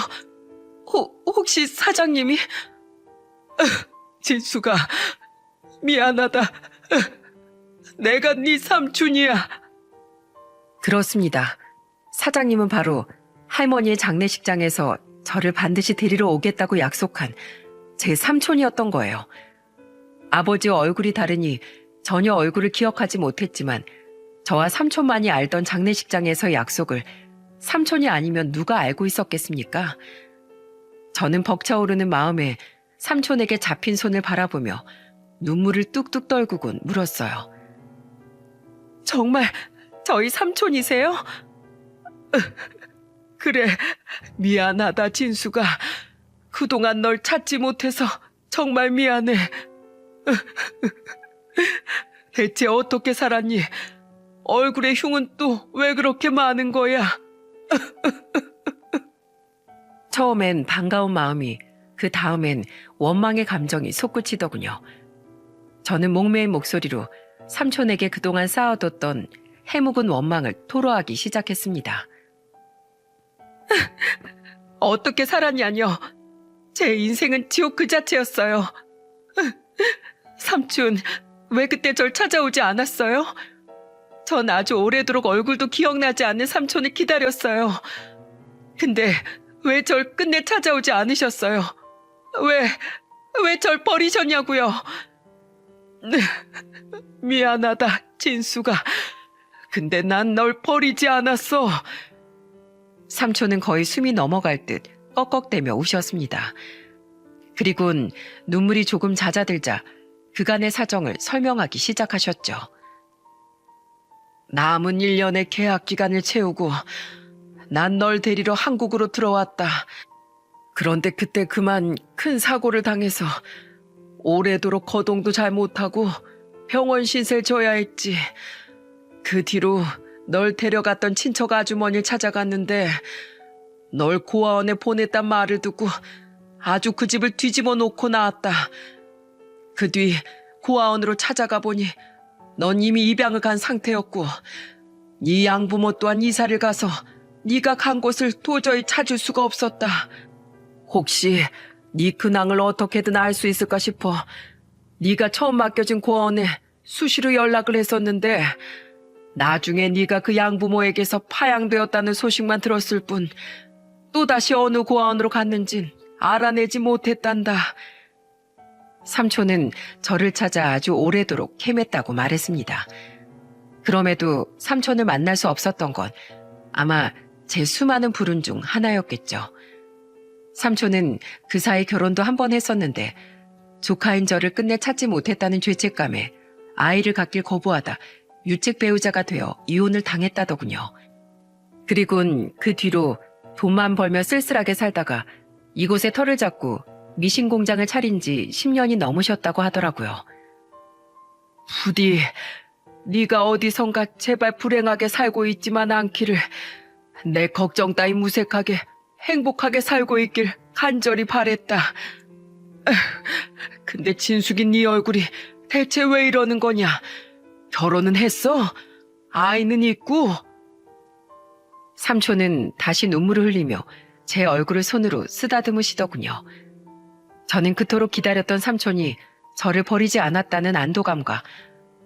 혹시 사장님이? 진수가 미안하다. 내가 네 삼촌이야. 그렇습니다. 사장님은 바로 할머니의 장례식장에서 저를 반드시 데리러 오겠다고 약속한 제 삼촌이었던 거예요. 아버지와 얼굴이 다르니 전혀 얼굴을 기억하지 못했지만 저와 삼촌만이 알던 장례식장에서의 약속을 삼촌이 아니면 누가 알고 있었겠습니까? 저는 벅차오르는 마음에 삼촌에게 잡힌 손을 바라보며 눈물을 뚝뚝 떨구곤 물었어요. 정말 저희 삼촌이세요? 그래, 미안하다 진수가. 그동안 널 찾지 못해서 정말 미안해. 대체 어떻게 살았니? 얼굴에 흉은 또 왜 그렇게 많은 거야? 처음엔 반가운 마음이, 그 다음엔 원망의 감정이 솟구치더군요. 저는 목매인 목소리로 삼촌에게 그동안 쌓아뒀던 해묵은 원망을 토로하기 시작했습니다. 어떻게 살았냐뇨? 제 인생은 지옥 그 자체였어요. 삼촌, 왜 그때 절 찾아오지 않았어요? 전 아주 오래도록 얼굴도 기억나지 않는 삼촌을 기다렸어요. 근데 왜 절 끝내 찾아오지 않으셨어요? 왜 절 버리셨냐고요? 미안하다, 진수가. 근데 난 널 버리지 않았어. 삼촌은 거의 숨이 넘어갈 듯 꺽꺽대며 우셨습니다. 그리곤 눈물이 조금 잦아들자 그간의 사정을 설명하기 시작하셨죠. 남은 1년의 계약 기간을 채우고 난 널 데리러 한국으로 들어왔다. 그런데 그때 그만 큰 사고를 당해서 오래도록 거동도 잘 못하고 병원 신세를 져야 했지. 그 뒤로 널 데려갔던 친척 아주머니를 찾아갔는데 널 고아원에 보냈단 말을 듣고 아주 그 집을 뒤집어 놓고 나왔다. 그 뒤 고아원으로 찾아가 보니 넌 이미 입양을 간 상태였고 네 양부모 또한 이사를 가서 네가 간 곳을 도저히 찾을 수가 없었다. 혹시 네 근황을 어떻게든 알 수 있을까 싶어 네가 처음 맡겨진 고아원에 수시로 연락을 했었는데 나중에 네가 그 양부모에게서 파양되었다는 소식만 들었을 뿐 또다시 어느 고아원으로 갔는진 알아내지 못했단다. 삼촌은 저를 찾아 아주 오래도록 헤맸다고 말했습니다. 그럼에도 삼촌을 만날 수 없었던 건 아마 제 수많은 불운 중 하나였겠죠. 삼촌은 그 사이 결혼도 한 번 했었는데 조카인 저를 끝내 찾지 못했다는 죄책감에 아이를 갖길 거부하다 유책 배우자가 되어 이혼을 당했다더군요. 그리곤 그 뒤로 돈만 벌며 쓸쓸하게 살다가 이곳에 터를 잡고 미신 공장을 차린 지 10년이 넘으셨다고 하더라고요. 부디 네가 어디선가 제발 불행하게 살고 있지만 않기를, 내 걱정 따위 무색하게 행복하게 살고 있길 간절히 바랬다. 근데 진숙이 네 얼굴이 대체 왜 이러는 거냐? 결혼은 했어? 아이는 있고? 삼촌은 다시 눈물을 흘리며 제 얼굴을 손으로 쓰다듬으시더군요. 저는 그토록 기다렸던 삼촌이 저를 버리지 않았다는 안도감과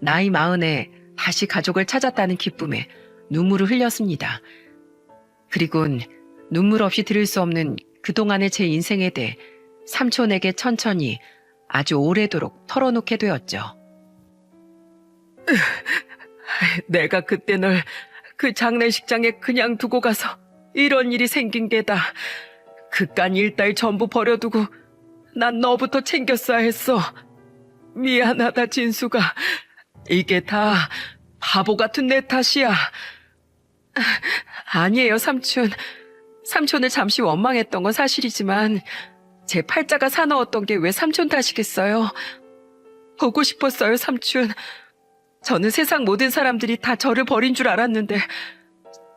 나이 40에 다시 가족을 찾았다는 기쁨에 눈물을 흘렸습니다. 그리곤 눈물 없이 들을 수 없는 그동안의 제 인생에 대해 삼촌에게 천천히 아주 오래도록 털어놓게 되었죠. 내가 그때 널 그 장례식장에 그냥 두고 가서 이런 일이 생긴 게다. 그깟 일 따위 전부 버려두고 난 너부터 챙겼어야 했어. 미안하다 진수가. 이게 다 바보 같은 내 탓이야. 아니에요 삼촌. 삼촌을 잠시 원망했던 건 사실이지만 제 팔자가 사나웠던 게 왜 삼촌 탓이겠어요. 보고 싶었어요 삼촌. 저는 세상 모든 사람들이 다 저를 버린 줄 알았는데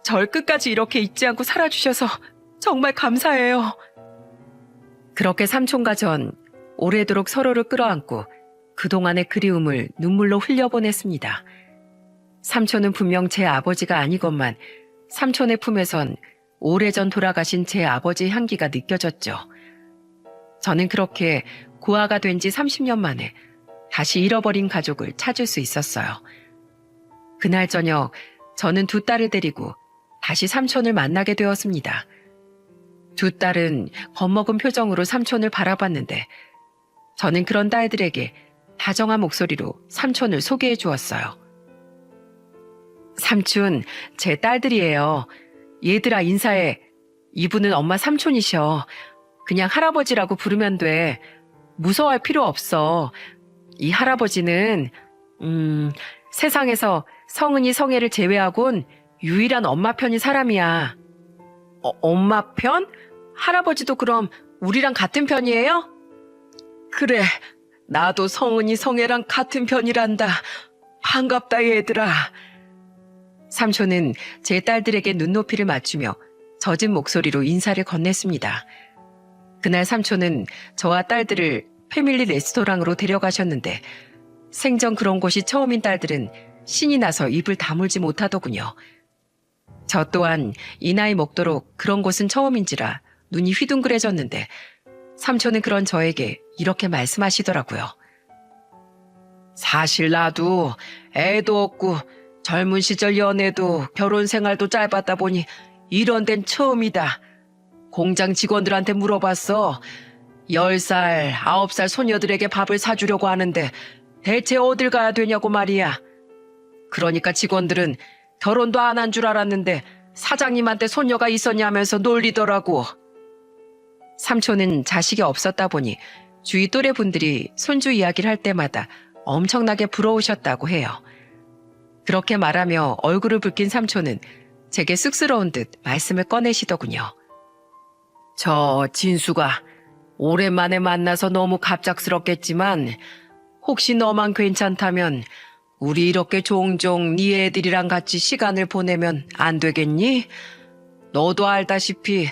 절 끝까지 이렇게 잊지 않고 살아주셔서 정말 감사해요. 그렇게 삼촌과 전 오래도록 서로를 끌어안고 그동안의 그리움을 눈물로 흘려보냈습니다. 삼촌은 분명 제 아버지가 아니건만 삼촌의 품에선 오래전 돌아가신 제 아버지의 향기가 느껴졌죠. 저는 그렇게 고아가 된 지 30년 만에 다시 잃어버린 가족을 찾을 수 있었어요. 그날 저녁 저는 두 딸을 데리고 다시 삼촌을 만나게 되었습니다. 두 딸은 겁먹은 표정으로 삼촌을 바라봤는데 저는 그런 딸들에게 다정한 목소리로 삼촌을 소개해 주었어요. 삼촌, 제 딸들이에요. 얘들아 인사해. 이분은 엄마 삼촌이셔. 그냥 할아버지라고 부르면 돼. 무서워할 필요 없어. 이 할아버지는 세상에서 성은이 성애를 제외하곤 유일한 엄마 편인 사람이야. 엄마 편? 할아버지도 그럼 우리랑 같은 편이에요? 그래, 나도 성은이 성애랑 같은 편이란다. 반갑다 얘들아. 삼촌은 제 딸들에게 눈높이를 맞추며 젖은 목소리로 인사를 건넸습니다. 그날 삼촌은 저와 딸들을 패밀리 레스토랑으로 데려가셨는데 생전 그런 곳이 처음인 딸들은 신이 나서 입을 다물지 못하더군요. 저 또한 이 나이 먹도록 그런 곳은 처음인지라 눈이 휘둥그레졌는데 삼촌은 그런 저에게 이렇게 말씀하시더라고요. 사실 나도 애도 없고 젊은 시절 연애도 결혼 생활도 짧았다 보니 이런 데는 처음이다. 공장 직원들한테 물어봤어. 10살, 9살 소녀들에게 밥을 사주려고 하는데 대체 어딜 가야 되냐고 말이야. 그러니까 직원들은 결혼도 안 한 줄 알았는데 사장님한테 손녀가 있었냐면서 놀리더라고. 삼촌은 자식이 없었다 보니 주위 또래분들이 손주 이야기를 할 때마다 엄청나게 부러우셨다고 해요. 그렇게 말하며 얼굴을 붉힌 삼촌은 제게 쑥스러운 듯 말씀을 꺼내시더군요. 저 진수가 오랜만에 만나서 너무 갑작스럽겠지만 혹시 너만 괜찮다면 우리 이렇게 종종 네 애들이랑 같이 시간을 보내면 안 되겠니? 너도 알다시피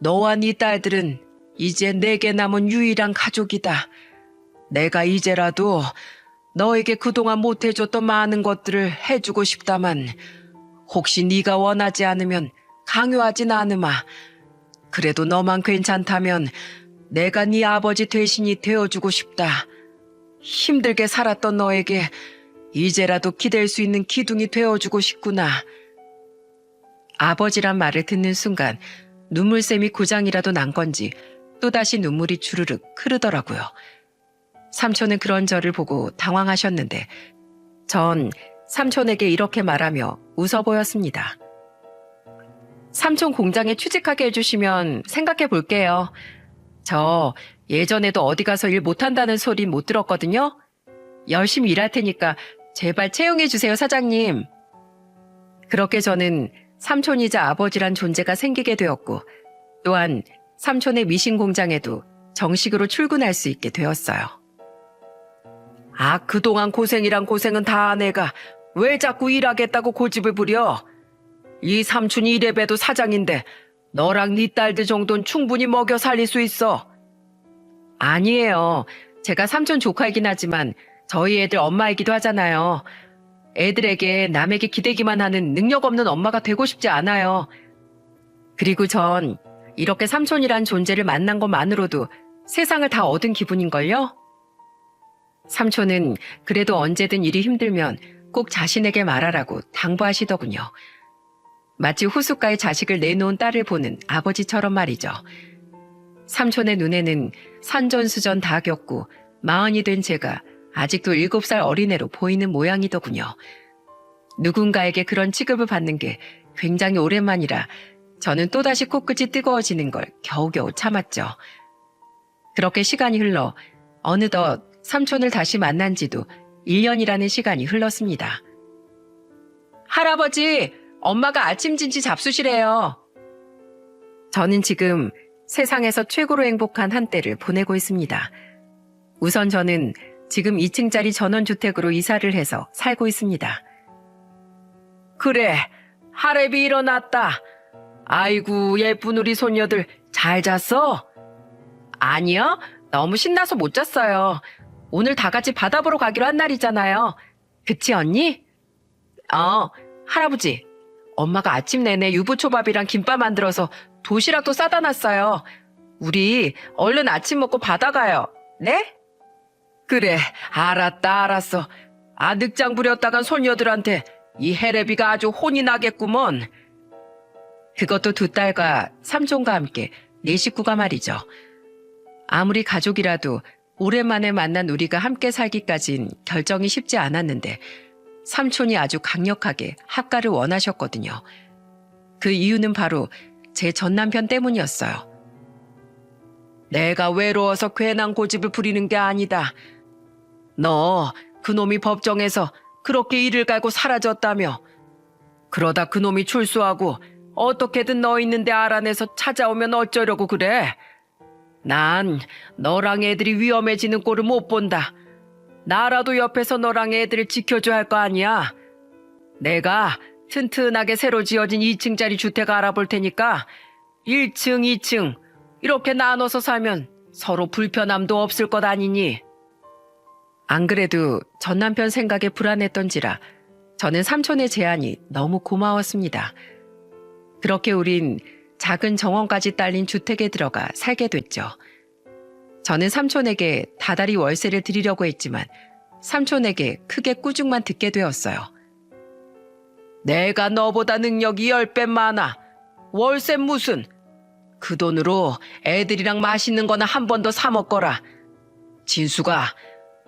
너와 네 딸들은 이제 내게 남은 유일한 가족이다. 내가 이제라도 너에게 그동안 못해줬던 많은 것들을 해주고 싶다만 혹시 네가 원하지 않으면 강요하진 않으마. 그래도 너만 괜찮다면 내가 네 아버지 대신이 되어주고 싶다. 힘들게 살았던 너에게 이제라도 기댈 수 있는 기둥이 되어주고 싶구나. 아버지란 말을 듣는 순간 눈물샘이 고장이라도 난 건지 또다시 눈물이 주르륵 흐르더라고요. 삼촌은 그런 저를 보고 당황하셨는데 전 삼촌에게 이렇게 말하며 웃어 보였습니다. 삼촌 공장에 취직하게 해주시면 생각해 볼게요. 저 예전에도 어디 가서 일 못한다는 소리 못 들었거든요. 열심히 일할 테니까 제발 채용해 주세요, 사장님. 그렇게 저는 삼촌이자 아버지란 존재가 생기게 되었고 또한 삼촌의 미신 공장에도 정식으로 출근할 수 있게 되었어요. 아, 그동안 고생이란 고생은 다 내가 왜 자꾸 일하겠다고 고집을 부려? 이 삼촌이 이래봬도 사장인데 너랑 네 딸들 정도는 충분히 먹여 살릴 수 있어. 아니에요. 제가 삼촌 조카이긴 하지만 저희 애들 엄마이기도 하잖아요. 애들에게 남에게 기대기만 하는 능력 없는 엄마가 되고 싶지 않아요. 그리고 전 이렇게 삼촌이란 존재를 만난 것만으로도 세상을 다 얻은 기분인걸요? 삼촌은 그래도 언제든 일이 힘들면 꼭 자신에게 말하라고 당부하시더군요. 마치 호숫가에 자식을 내놓은 딸을 보는 아버지처럼 말이죠. 삼촌의 눈에는 산전수전 다 겪고 40이 된 제가 아직도 7살 어린애로 보이는 모양이더군요. 누군가에게 그런 취급을 받는 게 굉장히 오랜만이라 저는 또다시 코끝이 뜨거워지는 걸 겨우겨우 참았죠. 그렇게 시간이 흘러 어느덧 삼촌을 다시 만난 지도 1년이라는 시간이 흘렀습니다. 할아버지, 엄마가 아침 진지 잡수시래요. 저는 지금 세상에서 최고로 행복한 한때를 보내고 있습니다. 우선 저는 지금 2층짜리 전원주택으로 이사를 해서 살고 있습니다. 그래, 할애비 일어났다. 아이고, 예쁜 우리 손녀들 잘 잤어? 아니요, 너무 신나서 못 잤어요. 오늘 다 같이 바다 보러 가기로 한 날이잖아요. 그치, 언니? 할아버지. 엄마가 아침 내내 유부초밥이랑 김밥 만들어서 도시락도 싸다 놨어요. 우리 얼른 아침 먹고 바다 가요. 네? 그래, 알았어. 늑장 부렸다간 손녀들한테 이 해레비가 아주 혼이 나겠구먼. 그것도 두 딸과 삼촌과 함께 네 식구가 말이죠. 아무리 가족이라도 오랜만에 만난 우리가 함께 살기까진 결정이 쉽지 않았는데 삼촌이 아주 강력하게 합가를 원하셨거든요. 그 이유는 바로 제 전남편 때문이었어요. 내가 외로워서 괜한 고집을 부리는 게 아니다. 너 그놈이 법정에서 그렇게 이를 갈고 사라졌다며. 그러다 그놈이 출소하고 어떻게든 너 있는데 알아내서 찾아오면 어쩌려고 그래. 난 너랑 애들이 위험해지는 꼴을 못 본다. 나라도 옆에서 너랑 애들을 지켜줘야 할 거 아니야. 내가 튼튼하게 새로 지어진 2층짜리 주택 알아볼 테니까 1층, 2층 이렇게 나눠서 살면 서로 불편함도 없을 것 아니니. 안 그래도 전 남편 생각에 불안했던지라 저는 삼촌의 제안이 너무 고마웠습니다. 그렇게 우린 작은 정원까지 딸린 주택에 들어가 살게 됐죠. 저는 삼촌에게 다달이 월세를 드리려고 했지만 삼촌에게 크게 꾸중만 듣게 되었어요. 내가 너보다 능력이 10배 많아. 월세 무슨. 그 돈으로 애들이랑 맛있는 거나 한 번 더 사 먹거라. 진수가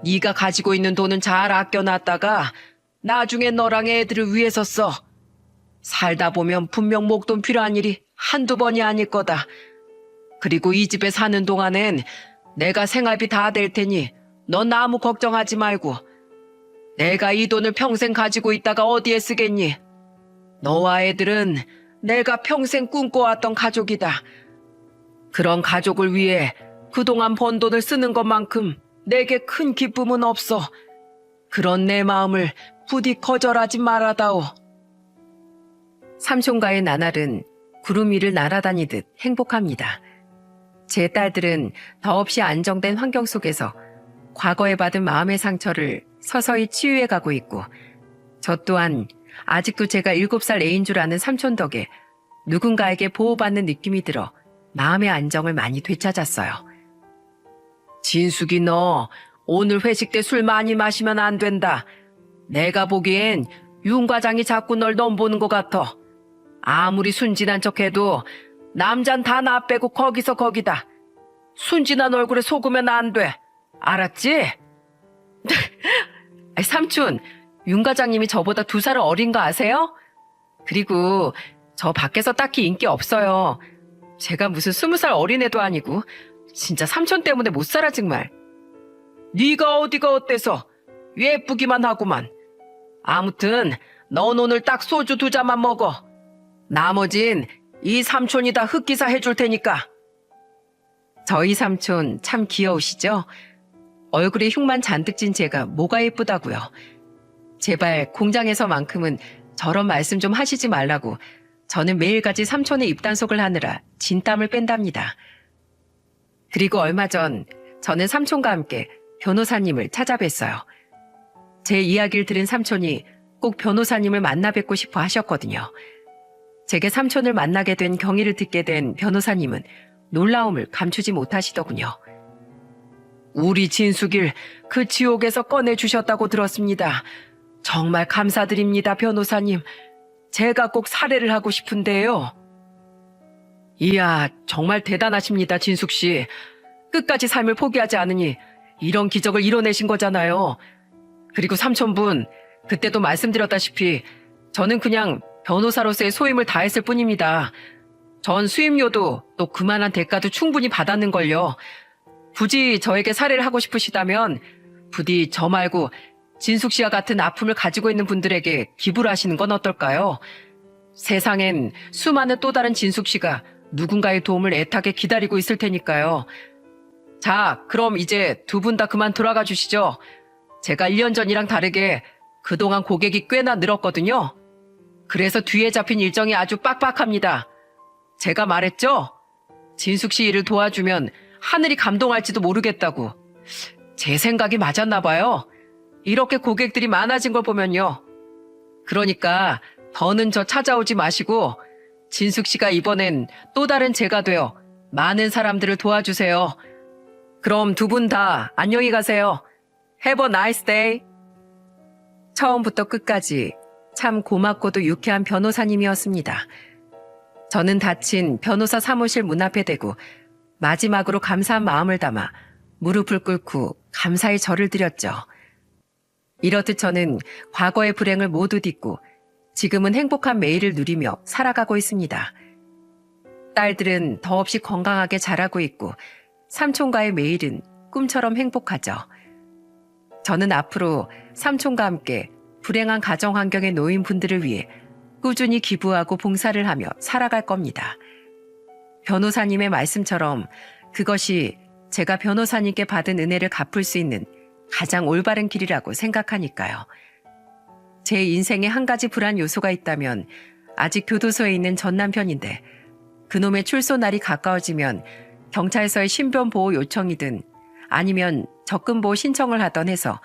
네가 가지고 있는 돈은 잘 아껴놨다가 나중에 너랑 애들을 위해서 써. 살다 보면 분명 목돈 필요한 일이 한두 번이 아닐 거다. 그리고 이 집에 사는 동안엔 내가 생활비 다 될 테니 넌 아무 걱정하지 말고. 내가 이 돈을 평생 가지고 있다가 어디에 쓰겠니? 너와 애들은 내가 평생 꿈꿔왔던 가족이다. 그런 가족을 위해 그동안 번 돈을 쓰는 것만큼 내게 큰 기쁨은 없어. 그런 내 마음을 부디 거절하지 말아다오. 삼촌과의 나날은 구름 위를 날아다니듯 행복합니다. 제 딸들은 더없이 안정된 환경 속에서 과거에 받은 마음의 상처를 서서히 치유해 가고 있고, 저 또한 아직도 제가 7살 애인 줄 아는 삼촌 덕에 누군가에게 보호받는 느낌이 들어 마음의 안정을 많이 되찾았어요. 진숙이 너 오늘 회식 때 술 많이 마시면 안 된다. 내가 보기엔 윤 과장이 자꾸 널 넘보는 것 같아. 아무리 순진한 척해도 남잔 다 나 빼고 거기서 거기다. 순진한 얼굴에 속으면 안 돼. 알았지? 삼촌, 윤 과장님이 저보다 2살 어린 거 아세요? 그리고 저 밖에서 딱히 인기 없어요. 제가 무슨 20살 어린애도 아니고 진짜 삼촌 때문에 못 살아 정말. 네가 어디가 어때서 예쁘기만 하구만. 아무튼 넌 오늘 딱 소주 2잔만 먹어. 나머진 이 삼촌이 다 흑기사 해줄 테니까. 저희 삼촌 참 귀여우시죠? 얼굴에 흉만 잔뜩 찐 제가 뭐가 예쁘다고요. 제발 공장에서만큼은 저런 말씀 좀 하시지 말라고 저는 매일같이 삼촌의 입단속을 하느라 진땀을 뺀답니다. 그리고 얼마 전 저는 삼촌과 함께 변호사님을 찾아뵀어요. 제 이야기를 들은 삼촌이 꼭 변호사님을 만나 뵙고 싶어 하셨거든요. 제게 삼촌을 만나게 된 경위를 듣게 된 변호사님은 놀라움을 감추지 못하시더군요. 우리 진숙일 그 지옥에서 꺼내주셨다고 들었습니다. 정말 감사드립니다, 변호사님. 제가 꼭 살해를 하고 싶은데요. 이야, 정말 대단하십니다, 진숙 씨. 끝까지 삶을 포기하지 않으니 이런 기적을 이뤄내신 거잖아요. 그리고 삼촌분, 그때도 말씀드렸다시피 저는 그냥 변호사로서의 소임을 다했을 뿐입니다. 전 수임료도 또 그만한 대가도 충분히 받았는걸요. 굳이 저에게 살해를 하고 싶으시다면 부디 저 말고 진숙 씨와 같은 아픔을 가지고 있는 분들에게 기부를 하시는 건 어떨까요? 세상엔 수많은 또 다른 진숙 씨가 누군가의 도움을 애타게 기다리고 있을 테니까요. 자, 그럼 이제 두 분 다 그만 돌아가 주시죠. 제가 1년 전이랑 다르게 그동안 고객이 꽤나 늘었거든요. 그래서 뒤에 잡힌 일정이 아주 빡빡합니다. 제가 말했죠? 진숙 씨 일을 도와주면 하늘이 감동할지도 모르겠다고. 제 생각이 맞았나 봐요. 이렇게 고객들이 많아진 걸 보면요. 그러니까 더는 저 찾아오지 마시고 진숙 씨가 이번엔 또 다른 제가 되어 많은 사람들을 도와주세요. 그럼 두 분 다 안녕히 가세요. Have a nice day. 처음부터 끝까지 참 고맙고도 유쾌한 변호사님이었습니다. 저는 닫힌 변호사 사무실 문 앞에 대고 마지막으로 감사한 마음을 담아 무릎을 꿇고 감사의 절을 드렸죠. 이렇듯 저는 과거의 불행을 모두 딛고 지금은 행복한 매일을 누리며 살아가고 있습니다. 딸들은 더없이 건강하게 자라고 있고 삼촌과의 매일은 꿈처럼 행복하죠. 저는 앞으로 삼촌과 함께 불행한 가정 환경에 놓인 분들을 위해 꾸준히 기부하고 봉사를 하며 살아갈 겁니다. 변호사님의 말씀처럼 그것이 제가 변호사님께 받은 은혜를 갚을 수 있는 가장 올바른 길이라고 생각하니까요. 제 인생에 한 가지 불안 요소가 있다면 아직 교도소에 있는 전 남편인데 그놈의 출소 날이 가까워지면 경찰서에 신변 보호 요청이든 아니면 적금 보호 신청을 하던 해서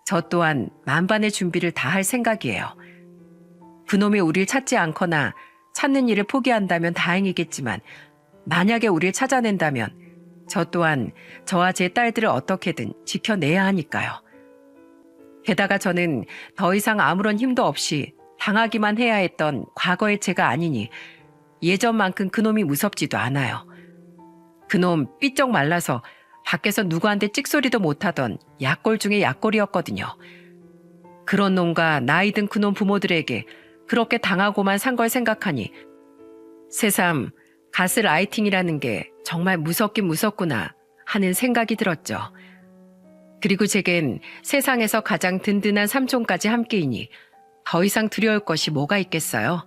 저 또한 만반의 준비를 다 할 생각이에요. 그놈이 우릴 찾지 않거나 찾는 일을 포기한다면 다행이겠지만 만약에 우릴 찾아낸다면 저 또한 저와 제 딸들을 어떻게든 지켜내야 하니까요. 게다가 저는 더 이상 아무런 힘도 없이 당하기만 해야 했던 과거의 제가 아니니 예전만큼 그놈이 무섭지도 않아요. 그놈 삐쩍 말라서 밖에서 누구한테 찍소리도 못하던 약골 중에 약골이었거든요. 그런 놈과 나이 든 그놈 부모들에게 그렇게 당하고만 산 걸 생각하니 새삼 가스라이팅이라는 게 정말 무섭긴 무섭구나 하는 생각이 들었죠. 그리고 제겐 세상에서 가장 든든한 삼촌까지 함께이니 더 이상 두려울 것이 뭐가 있겠어요.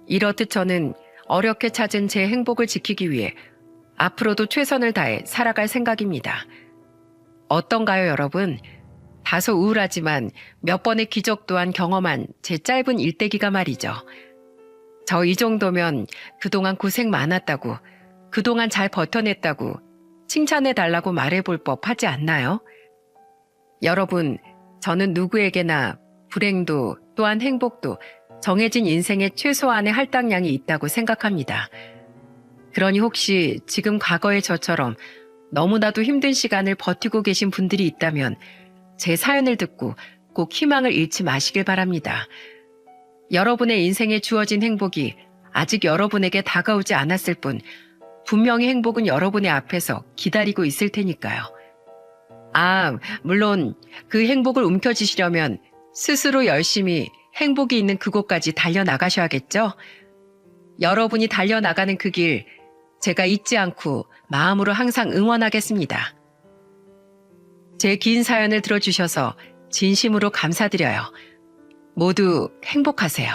이렇듯 저는 어렵게 찾은 제 행복을 지키기 위해 앞으로도 최선을 다해 살아갈 생각입니다. 어떤가요, 여러분? 다소 우울하지만 몇 번의 기적 또한 경험한 제 짧은 일대기가 말이죠. 저 이 정도면 그동안 고생 많았다고, 그동안 잘 버텨냈다고 칭찬해달라고 말해볼 법하지 않나요? 여러분, 저는 누구에게나 불행도 또한 행복도 정해진 인생의 최소한의 할당량이 있다고 생각합니다. 그러니 혹시 지금 과거의 저처럼 너무나도 힘든 시간을 버티고 계신 분들이 있다면 제 사연을 듣고 꼭 희망을 잃지 마시길 바랍니다. 여러분의 인생에 주어진 행복이 아직 여러분에게 다가오지 않았을 뿐 분명히 행복은 여러분의 앞에서 기다리고 있을 테니까요. 물론 그 행복을 움켜쥐시려면 스스로 열심히 행복이 있는 그곳까지 달려나가셔야겠죠? 여러분이 달려나가는 그 길 제가 잊지 않고 마음으로 항상 응원하겠습니다. 제 긴 사연을 들어주셔서 진심으로 감사드려요. 모두 행복하세요.